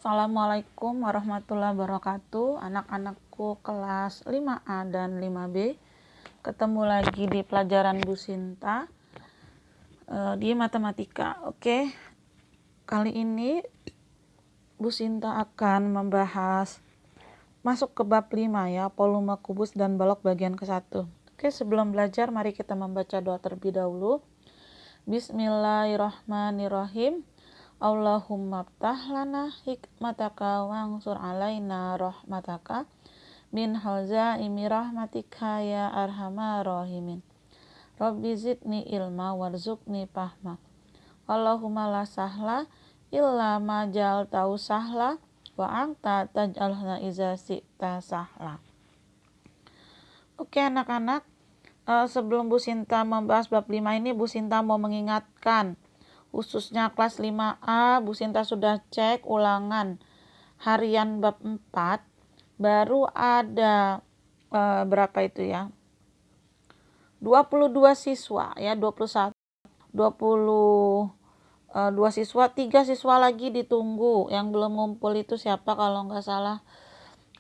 Assalamualaikum warahmatullahi wabarakatuh. Anak-anakku kelas 5A dan 5B. Ketemu lagi di pelajaran Bu Sinta di matematika. Oke. Kali ini Bu Sinta akan membahas masuk ke bab 5 ya, volume kubus dan balok bagian ke-1. Oke, sebelum belajar mari kita membaca doa terlebih dahulu. Bismillahirrahmanirrahim. Allahumma ftah lana hikmataka wansur alaina rahmataka min hazaimi rahmatika ya arhamar rahimin. Rabbi zidni ilma warzuqni fahma. Allahumma la sahla illa ma ja'altahu sahla wa anta taj'alna iza syi'ta sahla. Oke anak-anak, sebelum Bu Sinta membahas bab 5 ini, Bu Sinta mau mengingatkan khususnya kelas 5A, Bu Sinta sudah cek ulangan harian bab 4, baru ada berapa itu ya? 22 siswa ya, 22 siswa, 3 siswa lagi ditunggu. Yang belum ngumpul itu siapa kalau nggak salah?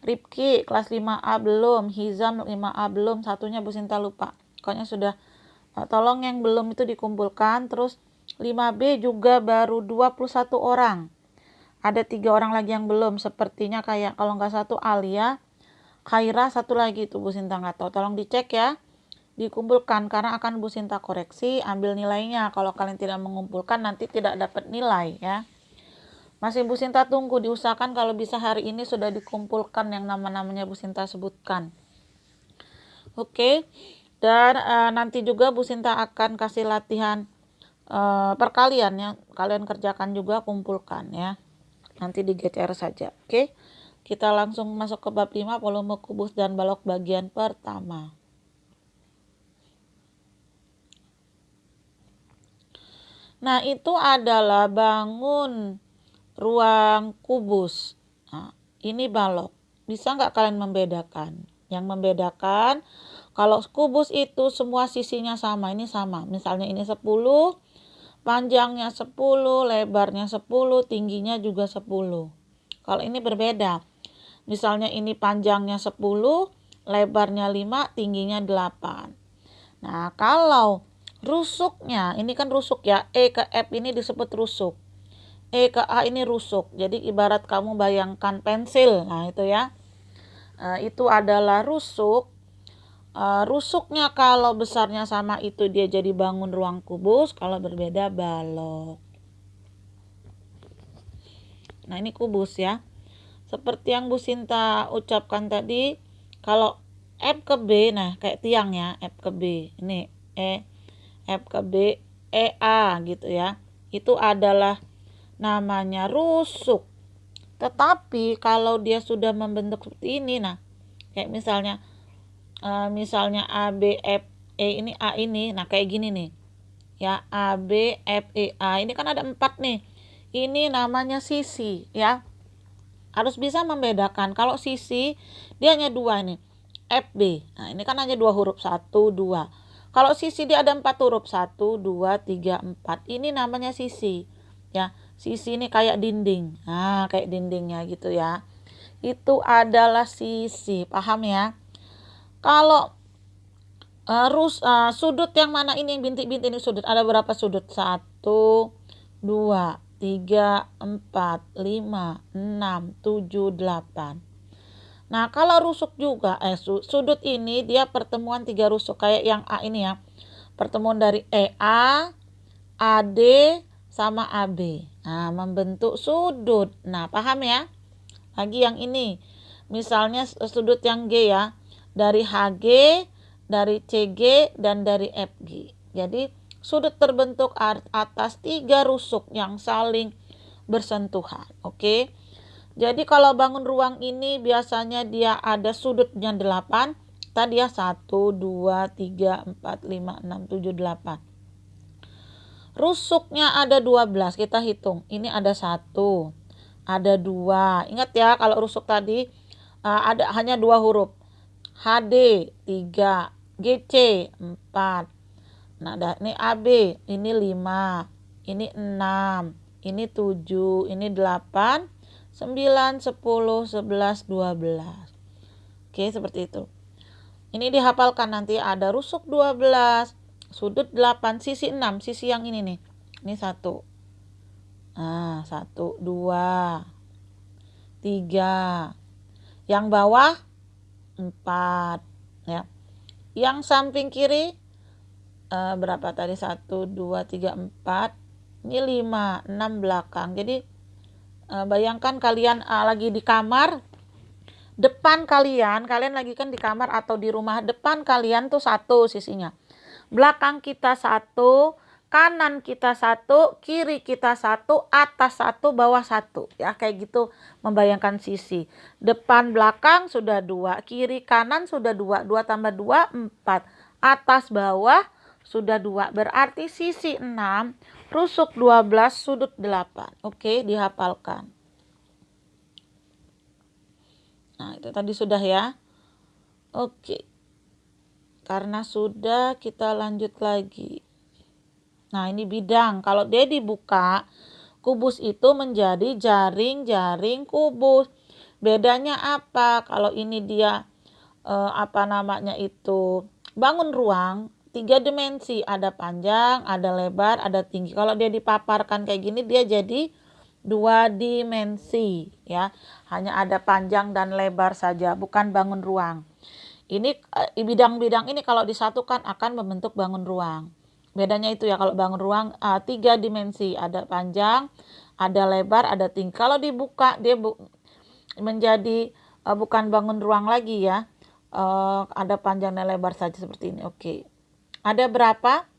Ripki kelas 5A belum, Hizam 5A belum, satunya Bu Sinta lupa. Pokoknya sudah, tolong yang belum itu dikumpulkan. Terus 5B juga baru 21 orang. Ada 3 orang lagi yang belum. Sepertinya kayak kalau nggak satu Alia, Khaira, satu lagi itu Bu Sinta nggak tahu. Tolong dicek ya. Dikumpulkan karena akan Bu Sinta koreksi, ambil nilainya. Kalau kalian tidak mengumpulkan nanti tidak dapat nilai ya. Masih Bu Sinta tunggu, diusahakan kalau bisa hari ini sudah dikumpulkan yang nama-namanya Bu Sinta sebutkan. Oke. Dan nanti juga Bu Sinta akan kasih latihan perkalian ya, kalian kerjakan juga, kumpulkan ya, nanti digeser saja. Oke, kita langsung masuk ke bab 5, volume kubus dan balok bagian pertama. Nah, itu adalah bangun ruang kubus. Nah, ini balok. Bisa nggak kalian membedakan? Yang membedakan, kalau kubus itu semua sisinya sama, ini sama. Misalnya ini 10, panjangnya 10, lebarnya 10, tingginya juga 10. Kalau ini berbeda. Misalnya ini panjangnya 10, lebarnya 5, tingginya 8. Nah, kalau rusuknya, ini kan rusuk ya, E ke F ini disebut rusuk. E ke A ini rusuk. Jadi ibarat kamu bayangkan pensil. Nah, itu ya. Itu adalah rusuk. Rusuknya kalau besarnya sama itu dia jadi bangun ruang kubus, kalau berbeda balok. Nah, ini kubus ya. Seperti yang Bu Sinta ucapkan tadi, kalau F ke B, nah kayak tiang ya, F ke B. Ini E, F ke B, E A gitu ya. Itu adalah namanya rusuk. Tetapi kalau dia sudah membentuk seperti ini, nah kayak misalnya A B F E, ini A ini, nah kayak gini nih ya, A B F E A, ini kan ada 4 nih, ini namanya sisi ya, harus bisa membedakan. Kalau sisi dia hanya 2 nih, F B, nah ini kan hanya 2 huruf, 1 2. Kalau sisi dia ada 4 huruf, 1 2 3 4, ini namanya sisi ya. Sisi ini kayak dinding, nah kayak dindingnya gitu ya, itu adalah sisi, paham ya. Kalau sudut yang mana ini, yang bintik-bintik ini sudut, ada berapa sudut? 1 2 3 4 5 6 7 8. Nah, kalau rusuk juga sudut ini dia pertemuan 3 rusuk kayak yang A ini ya. Pertemuan dari EA, AD sama AB. Nah, membentuk sudut. Nah, paham ya? Lagi yang ini, misalnya sudut yang G ya, dari HG, dari CG, dan dari FG. Jadi sudut terbentuk atas 3 rusuk yang saling bersentuhan. Oke. Jadi kalau bangun ruang ini biasanya dia ada sudutnya 8. Tadi ya 1 2 3 4 5 6 7 8. Rusuknya ada 12, kita hitung. Ini ada 1, ada 2. Ingat ya, kalau rusuk tadi ada hanya 2 huruf. HD 3, GC 4. Nah, ini AB, ini 5, ini 6, ini 7, ini 8, 9, 10, 11, 12. Oke, seperti itu. Ini dihafalkan nanti ada rusuk 12, sudut 8, sisi 6, sisi yang ini nih. Ini 1. Nah, 1, 2, 3. Yang bawah 4 ya. Yang samping kiri berapa tadi? 1, 2, 3, 4. Ini 5, 6 belakang. Jadi bayangkan kalian lagi di kamar, depan kalian lagi kan di kamar atau di rumah, depan kalian tuh 1 sisinya. Belakang kita 1, kanan kita 1, kiri kita 1, atas 1, bawah 1. Ya, kayak gitu membayangkan sisi. Depan belakang sudah 2, kiri kanan sudah 2, 2 tambah 2, 4. Atas bawah sudah 2, berarti sisi 6, rusuk 12, sudut 8. Oke, dihafalkan. Nah, itu tadi sudah ya. Oke. Karena sudah, kita lanjut lagi. Nah, ini bidang. Kalau dia dibuka, kubus itu menjadi jaring-jaring kubus. Bedanya apa? Kalau ini dia bangun ruang 3 dimensi, ada panjang, ada lebar, ada tinggi. Kalau dia dipaparkan kayak gini, dia jadi 2 dimensi ya. Hanya ada panjang dan lebar saja, bukan bangun ruang. Ini bidang-bidang ini kalau disatukan akan membentuk bangun ruang. Bedanya itu ya, kalau bangun ruang 3 dimensi, ada panjang, ada lebar, ada tinggi. Kalau dibuka dia menjadi bukan bangun ruang lagi ya. Ada panjang dan lebar saja seperti ini. Oke. Ada berapa?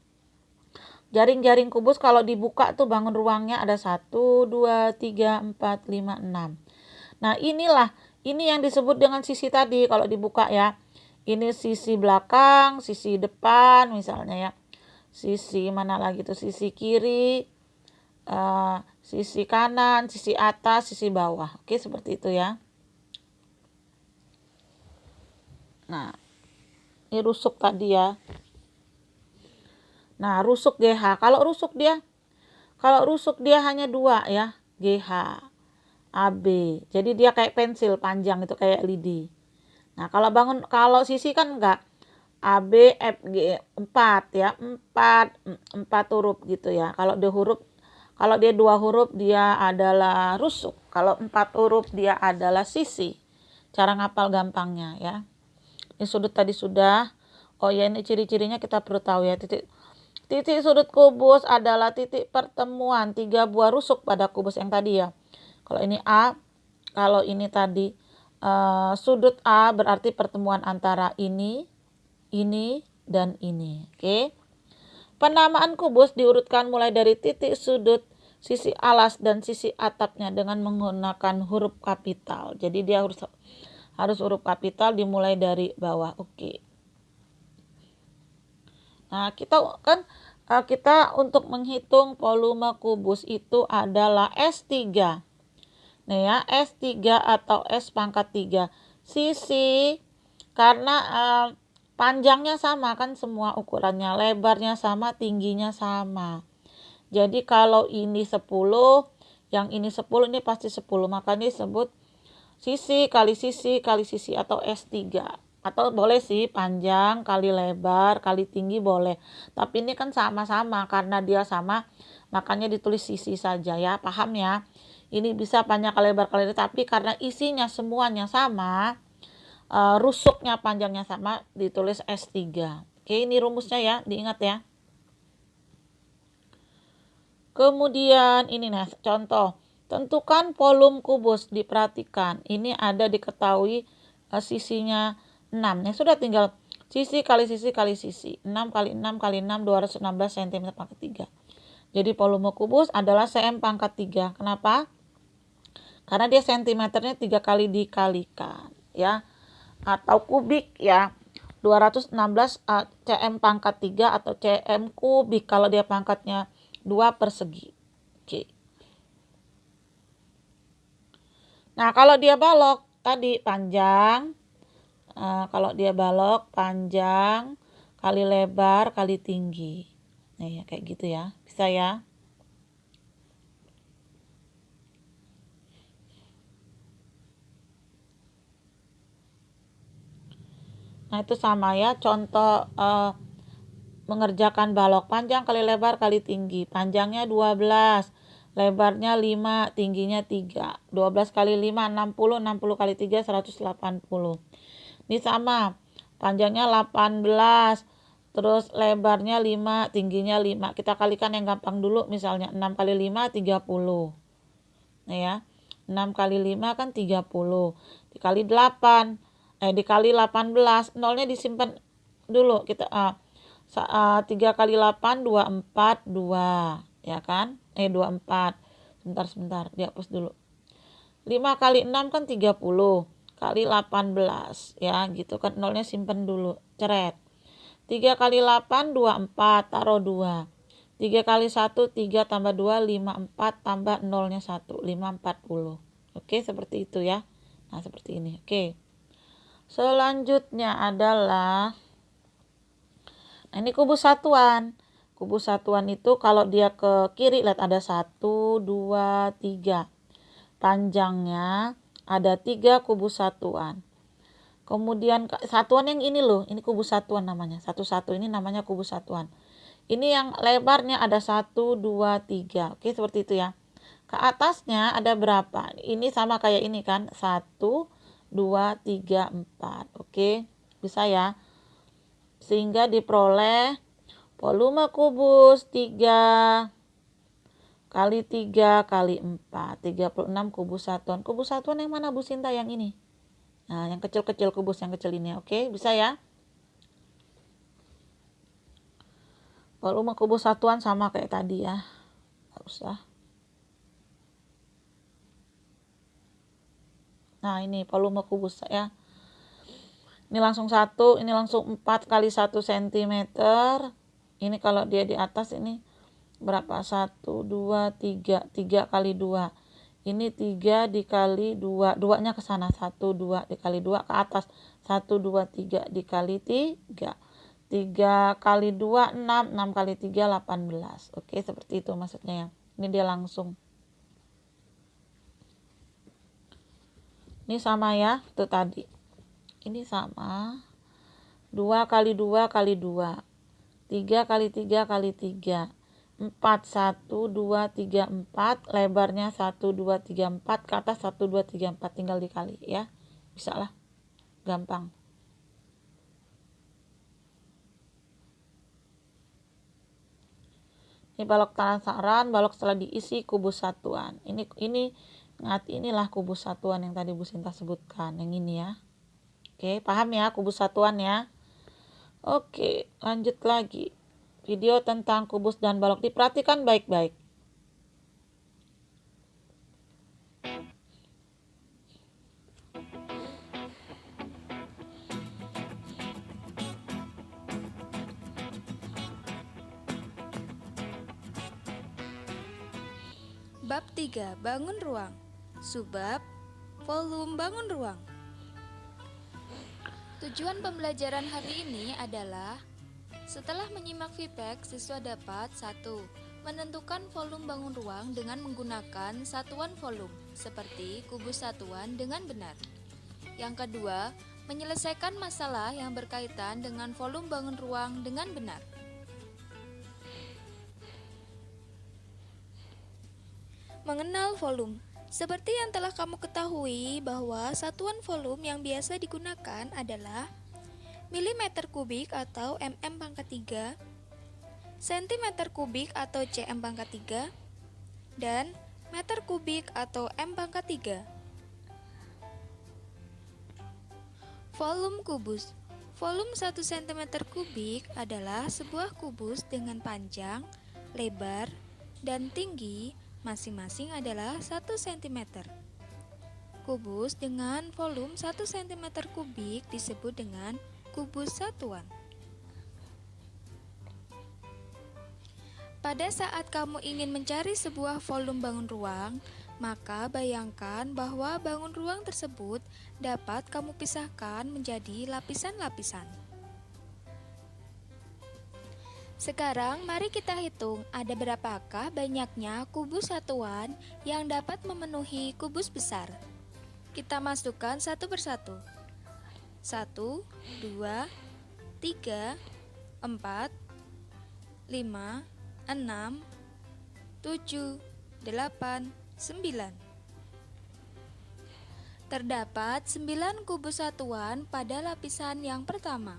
Jaring-jaring kubus kalau dibuka tuh bangun ruangnya ada 1, 2, 3, 4, 5, 6. Nah, ini yang disebut dengan sisi tadi kalau dibuka ya. Ini sisi belakang, sisi depan misalnya ya. Sisi mana lagi tuh? Sisi kiri, sisi kanan, sisi atas, sisi bawah. Oke, seperti itu ya. Nah, ini rusuk tadi ya. Nah, rusuk GH. Kalau rusuk dia hanya 2 ya, GH, AB. Jadi dia kayak pensil panjang itu, kayak lidi. Nah, kalau sisi kan enggak. AB, F, G, 4 ya. 4 huruf gitu ya. Kalau dia 2 huruf dia adalah rusuk. Kalau 4 huruf dia adalah sisi. Cara ngapal gampangnya ya. Ini sudut tadi sudah. Oh ya, ini ciri-cirinya kita perlu tahu ya. Titik sudut kubus adalah titik pertemuan 3 buah rusuk pada kubus yang tadi ya. Kalau ini A, kalau ini tadi sudut A berarti pertemuan antara ini, dan ini. Oke. Penamaan kubus diurutkan mulai dari titik sudut, sisi alas, dan sisi atapnya dengan menggunakan huruf kapital. Jadi dia harus huruf kapital dimulai dari bawah. Oke. Nah, kita untuk menghitung volume kubus itu adalah S3. Nah ya, S3 atau S pangkat 3. Sisi, karena panjangnya sama kan semua ukurannya, lebarnya sama, tingginya sama. Jadi kalau ini 10, yang ini 10, ini pasti 10. Makanya disebut sisi kali sisi atau S3. Atau boleh sih panjang kali lebar kali tinggi boleh. Tapi ini kan sama-sama, karena dia sama makanya ditulis sisi saja ya. Paham ya? Ini bisa panjang kali lebar kali, tapi karena isinya semuanya sama, rusuknya panjangnya sama, ditulis S3. Oke, ini rumusnya ya, diingat ya. Kemudian ini nih contoh. Tentukan volume kubus, diperhatikan. Ini ada diketahui sisinya 6. Ya sudah, tinggal sisi kali sisi kali sisi. 6 kali 6 kali 6, 216 cm pangkat 3. Jadi volume kubus adalah cm pangkat 3. Kenapa? Karena dia sentimeternya 3 kali dikalikan ya. Atau kubik ya. 216 cm pangkat 3 atau cm kubik kalau dia pangkatnya 2 persegi. Oke. Nah, kalau dia balok tadi panjang. Kalau dia balok panjang kali lebar kali tinggi. Nah, ya kayak gitu ya. Bisa ya. Nah, itu sama ya, contoh mengerjakan balok. Panjang kali lebar kali tinggi. Panjangnya 12, lebarnya 5, tingginya 3. 12 kali 5, 60. 60 kali 3, 180. Ini sama, panjangnya 18, terus lebarnya 5, tingginya 5. Kita kalikan yang gampang dulu, misalnya 6 kali 5, 30. Nah ya, 6 kali 5 kan 30. Dikali 8, dikali 18, nolnya disimpan dulu. Kita 3 kali 8, 24, 2. Ya kan? 24. Sebentar, dihapus dulu. 5 kali 6 kan 30. Kali 18. Ya, gitu kan. Nolnya simpan dulu. Ceret. 3 kali 8, 24. Taruh 2. 3 kali 1, 3 tambah 2, 5, 4 tambah nolnya 1. 5, 40. Oke, seperti itu ya. Nah, seperti ini. Oke. Selanjutnya adalah, nah ini kubus satuan. Kubus satuan itu kalau dia ke kiri, lihat ada 1, 2, 3. Panjangnya ada 3 kubus satuan. Kemudian satuan yang ini loh, ini kubus satuan namanya. Satu-satu ini namanya kubus satuan. Ini yang lebarnya ada 1, 2, 3. Oke, seperti itu ya. Ke atasnya ada berapa? Ini sama kayak ini kan. 1, 2, 3, 4. Oke, bisa ya. Sehingga diperoleh volume kubus 3 kali 3 kali 4. 36 kubus satuan. Kubus satuan yang mana Bu Sinta? Yang ini. Nah, yang kecil-kecil, kubus yang kecil ini. Oke, bisa ya. Volume kubus satuan sama kayak tadi ya. Nggak usah. Nah, ini volume kubus ya. Ini langsung 1, ini langsung 4 kali 1 cm. Ini kalau dia di atas ini berapa? 1, 2, 3. 3 kali 2. Ini 3 dikali 2. 2-nya ke sana. 1, 2 dikali 2 ke atas. 1, 2, 3 dikali 3. 3 kali 2, 6. 6 kali 3, 18. Oke, seperti itu maksudnya ya. Ini dia langsung. Ini sama ya, itu tadi. Ini sama. 2 kali 2 kali 2. 3 kali 3 kali 3. 4, 1, 2, 3, 4. Lebarnya 1, 2, 3, 4. Ke atas 1, 2, 3, 4. Tinggal dikali ya. Bisa lah. Gampang. Ini balok tanasaran, balok setelah diisi kubus satuan. Inilah kubus satuan yang tadi Bu Sinta sebutkan. Yang ini ya. Oke, paham ya kubus satuan ya. Oke, lanjut lagi. Video tentang kubus dan balok. Diperhatikan baik-baik. Bab 3. Bangun ruang. Subbab volume bangun ruang. Tujuan pembelajaran hari ini adalah setelah menyimak feedback, siswa dapat 1. Menentukan volume bangun ruang dengan menggunakan satuan volume seperti kubus satuan dengan benar. Yang kedua, menyelesaikan masalah yang berkaitan dengan volume bangun ruang dengan benar. Mengenal volume. Seperti yang telah kamu ketahui bahwa satuan volume yang biasa digunakan adalah milimeter kubik atau mm pangkat 3, sentimeter kubik atau cm pangkat 3, dan meter kubik atau m pangkat 3. Volume kubus. Volume 1 cm kubik adalah sebuah kubus dengan panjang, lebar, dan tinggi masing-masing adalah 1 cm. Kubus dengan volume 1 cm kubik disebut dengan kubus satuan. Pada saat kamu ingin mencari sebuah volume bangun ruang, maka bayangkan bahwa bangun ruang tersebut dapat kamu pisahkan menjadi lapisan-lapisan. Sekarang mari kita hitung ada berapakah banyaknya kubus satuan yang dapat memenuhi kubus besar. Kita masukkan satu persatu. 1, 2, 3, 4, 5, 6, 7, 8, 9. Terdapat 9 kubus satuan pada lapisan yang pertama.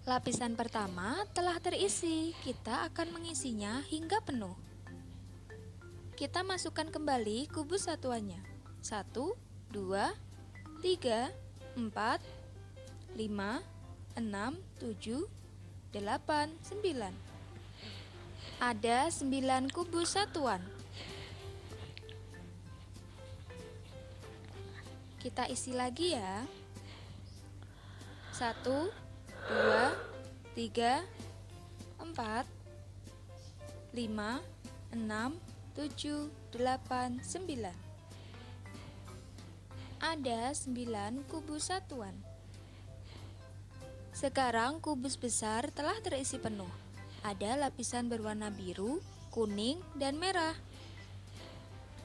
Lapisan pertama telah terisi, kita akan mengisinya hingga penuh. Kita masukkan kembali kubus satuannya. 1, 2, 3, 4, 5, 6, 7, 8, 9. Ada 9 kubus satuan. Kita isi lagi ya. 1, 2, 3, 4, 5, 6, 7, 8, 9. Ada 9 kubus satuan. Sekarang kubus besar telah terisi penuh. Ada lapisan berwarna biru, kuning, dan merah.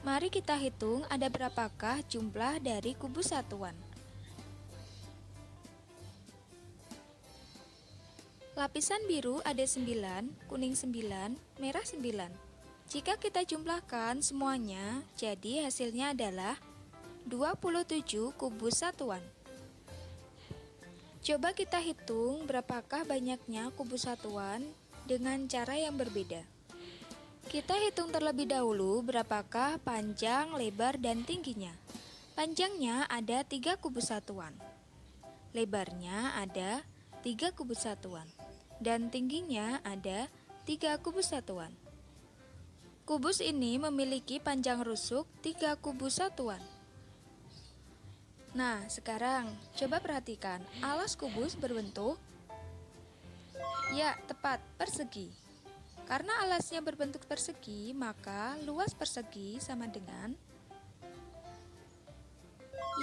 Mari kita hitung ada berapakah jumlah dari kubus satuan. Lapisan biru ada 9, kuning 9, merah 9. Jika kita jumlahkan semuanya, jadi hasilnya adalah 27 kubus satuan. Coba kita hitung berapakah banyaknya kubus satuan dengan cara yang berbeda. Kita hitung terlebih dahulu berapakah panjang, lebar, dan tingginya. Panjangnya ada 3 kubus satuan. Lebarnya ada 3 kubus satuan. Dan tingginya ada 3 kubus satuan. Kubus ini memiliki panjang rusuk 3 kubus satuan. Nah, sekarang coba perhatikan, alas kubus berbentuk, ya tepat, persegi. Karena alasnya berbentuk persegi, maka luas persegi sama dengan,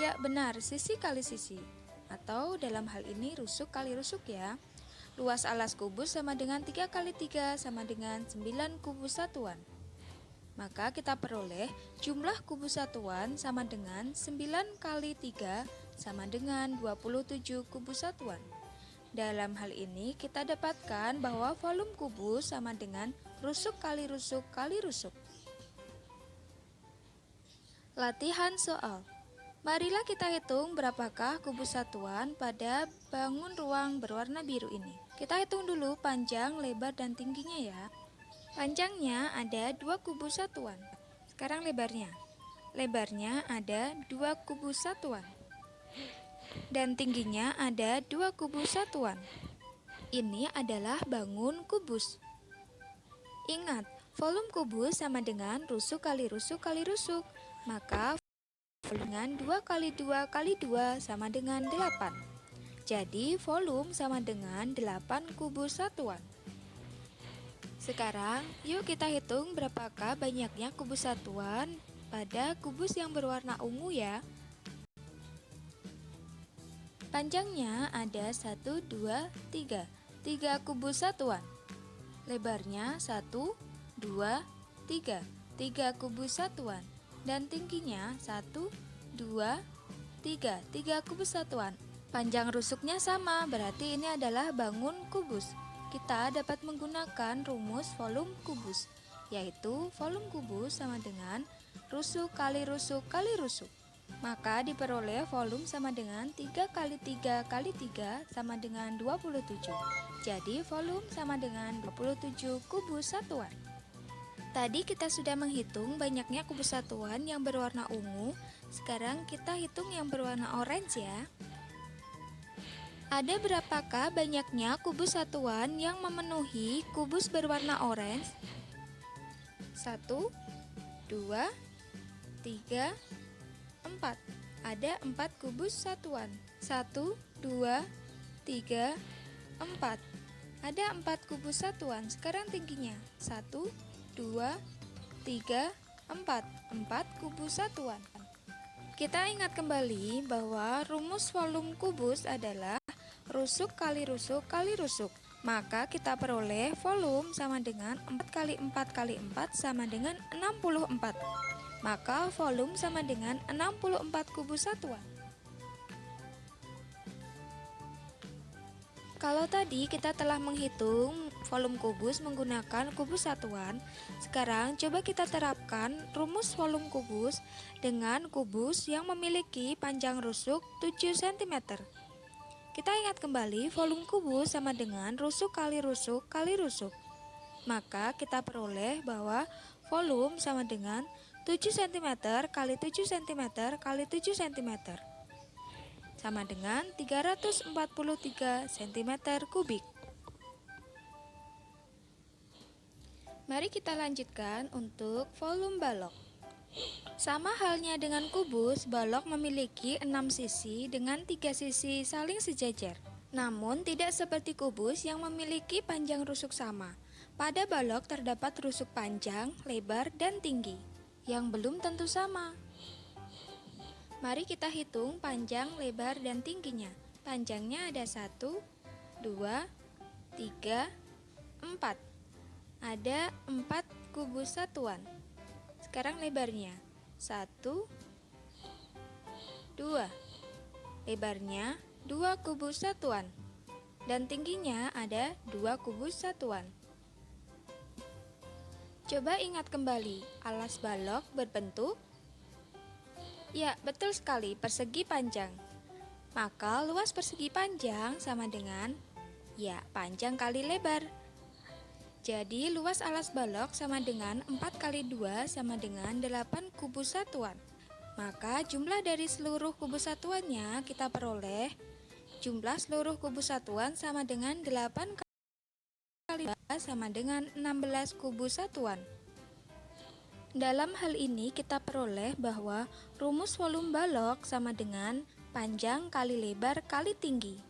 ya benar, sisi kali sisi. Atau dalam hal ini rusuk kali rusuk ya. Luas alas kubus sama dengan 3 kali 3 sama dengan 9 kubus satuan. Maka kita peroleh jumlah kubus satuan sama dengan 9 kali 3 sama dengan 27 kubus satuan. Dalam hal ini kita dapatkan bahwa volume kubus sama dengan rusuk kali rusuk kali rusuk. Latihan soal. Marilah kita hitung berapakah kubus satuan pada bangun ruang berwarna biru ini. Kita hitung dulu panjang, lebar, dan tingginya ya. Panjangnya ada 2 kubus satuan. Sekarang lebarnya. Lebarnya ada 2 kubus satuan. Dan tingginya ada 2 kubus satuan. Ini adalah bangun kubus. Ingat, volume kubus sama dengan rusuk kali rusuk kali rusuk. Maka dengan 2 kali 2 kali 2 sama dengan 8. Jadi volume sama dengan 8 kubus satuan. Sekarang yuk kita hitung berapakah banyaknya kubus satuan pada kubus yang berwarna ungu ya. Panjangnya ada 1, 2, 3. 3 kubus satuan. Lebarnya 1, 2, 3. 3 kubus satuan. Dan tingginya 1, 2, 3. 3 kubus satuan. Panjang rusuknya sama, berarti ini adalah bangun kubus. Kita dapat menggunakan rumus volume kubus, yaitu volume kubus sama dengan rusuk kali rusuk kali rusuk. Maka diperoleh volume sama dengan 3 kali 3 kali 3 sama dengan 27. Jadi volume sama dengan 27 kubus satuan. Tadi kita sudah menghitung banyaknya kubus satuan yang berwarna ungu. Sekarang kita hitung yang berwarna orange ya. Ada berapakah banyaknya kubus satuan yang memenuhi kubus berwarna orange? 1, 2, 3, 4. Ada 4 kubus satuan. 1, 2, 3, 4. Ada 4 kubus satuan. Sekarang tingginya 1, 2, 3, 4. 4 kubus satuan. Kita ingat kembali bahwa rumus volume kubus adalah rusuk kali rusuk kali rusuk. Maka kita peroleh volume sama dengan 4 kali 4 kali 4 sama dengan 64. Maka volume sama dengan 64 kubus satuan. Kalau tadi kita telah menghitung volume kubus menggunakan kubus satuan, sekarang coba kita terapkan rumus volume kubus dengan kubus yang memiliki panjang rusuk 7 cm. Kita ingat kembali volume kubus sama dengan rusuk kali rusuk kali rusuk. Maka kita peroleh bahwa volume sama dengan 7 cm kali 7 cm kali 7 cm. Sama dengan 343 cm kubik. Mari kita lanjutkan untuk volume balok. Sama halnya dengan kubus, balok memiliki 6 sisi dengan 3 sisi saling sejajar. Namun tidak seperti kubus yang memiliki panjang rusuk sama. Pada balok terdapat rusuk panjang, lebar, dan tinggi, yang belum tentu sama. Mari kita hitung panjang, lebar, dan tingginya. Panjangnya ada 1, 2, 3, 4. Ada 4 kubus satuan. Sekarang lebarnya 1, 2. Lebarnya 2 kubus satuan. Dan tingginya ada 2 kubus satuan. Coba ingat kembali, alas balok berbentuk? Ya, betul sekali, persegi panjang. Maka luas persegi panjang sama dengan, ya, panjang kali lebar. Jadi luas alas balok sama dengan 4 kali 2 sama dengan 8 kubus satuan. Maka jumlah dari seluruh kubus satuannya kita peroleh jumlah seluruh kubus satuan sama dengan 8 kali 2 sama dengan 16 kubus satuan. Dalam hal ini kita peroleh bahwa rumus volume balok sama dengan panjang kali lebar kali tinggi.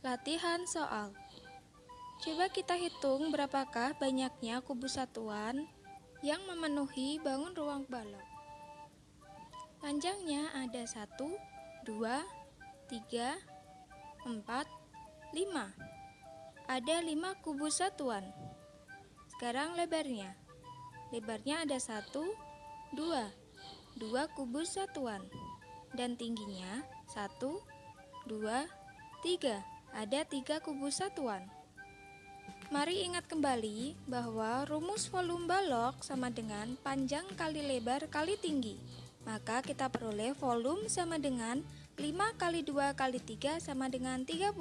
Latihan soal. Coba kita hitung berapakah banyaknya kubus satuan yang memenuhi bangun ruang balok. Panjangnya ada 1, 2, 3, 4, 5. Ada 5 kubus satuan. Sekarang lebarnya. Lebarnya ada 1, 2. 2 kubus satuan. Dan tingginya 1, 2, 3. Ada 3 kubus satuan. Mari ingat kembali bahwa rumus volume balok sama dengan panjang kali lebar kali tinggi. Maka kita peroleh volume sama dengan 5 kali 2 kali 3 sama dengan 30.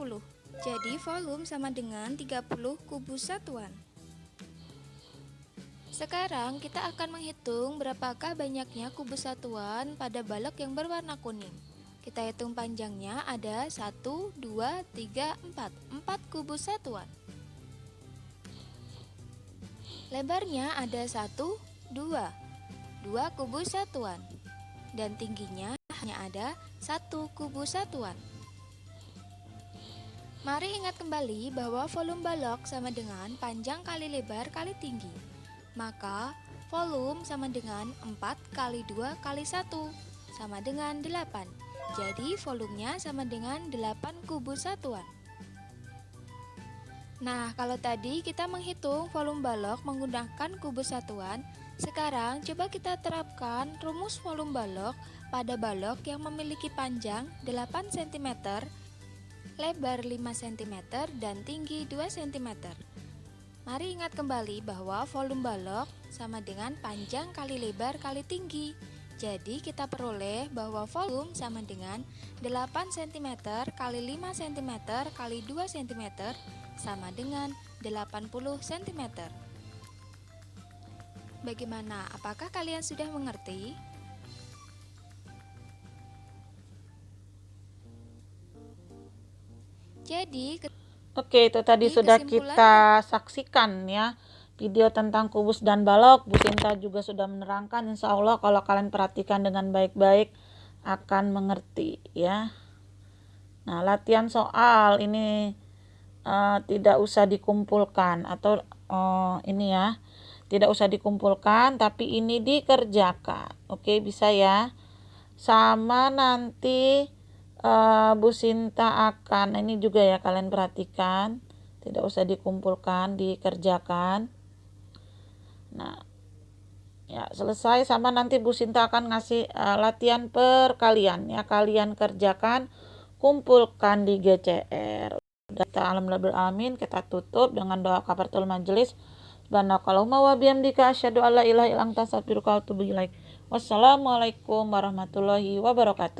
Jadi volume sama dengan 30 kubus satuan. Sekarang kita akan menghitung berapakah banyaknya kubus satuan pada balok yang berwarna kuning. Kita hitung panjangnya ada 1, 2, 3, 4. 4 kubus satuan. Lebarnya ada 1, 2. 2 kubus satuan. Dan tingginya hanya ada 1 kubus satuan. Mari ingat kembali bahwa volume balok sama dengan panjang kali lebar kali tinggi. Maka volume sama dengan 4 kali 2 kali 1 sama dengan 8. Jadi volumenya sama dengan 8 kubus satuan. Nah, kalau tadi kita menghitung volume balok menggunakan kubus satuan, sekarang coba kita terapkan rumus volume balok pada balok yang memiliki panjang 8 cm, lebar 5 cm, dan tinggi 2 cm. Mari ingat kembali bahwa volume balok sama dengan panjang kali lebar kali tinggi. Jadi kita peroleh bahwa volume sama dengan 8 cm kali 5 cm kali 2 cm sama dengan 80 cm. Bagaimana? Apakah kalian sudah mengerti? Jadi, Oke, itu tadi sudah kita saksikan ya video tentang kubus dan balok. Bu Sinta juga sudah menerangkan, insya Allah kalau kalian perhatikan dengan baik-baik akan mengerti ya. Nah, latihan soal ini tidak usah dikumpulkan atau ini ya, tidak usah dikumpulkan tapi ini dikerjakan. Oke, bisa ya. Sama nanti Bu Sinta akan, ini juga ya kalian perhatikan, tidak usah dikumpulkan, dikerjakan. Nah ya, selesai sama nanti Bu Sinta akan ngasih latihan perkalian ya, kalian kerjakan kumpulkan di GCR. Data alhamdulillah kita tutup dengan doa kafaratul majelis. Subhanakallahumma wa bihamdika asyhadu an la ilaha illa anta astaghfiruka wa atubu ilaik. Wassalamualaikum warahmatullahi wabarakatuh.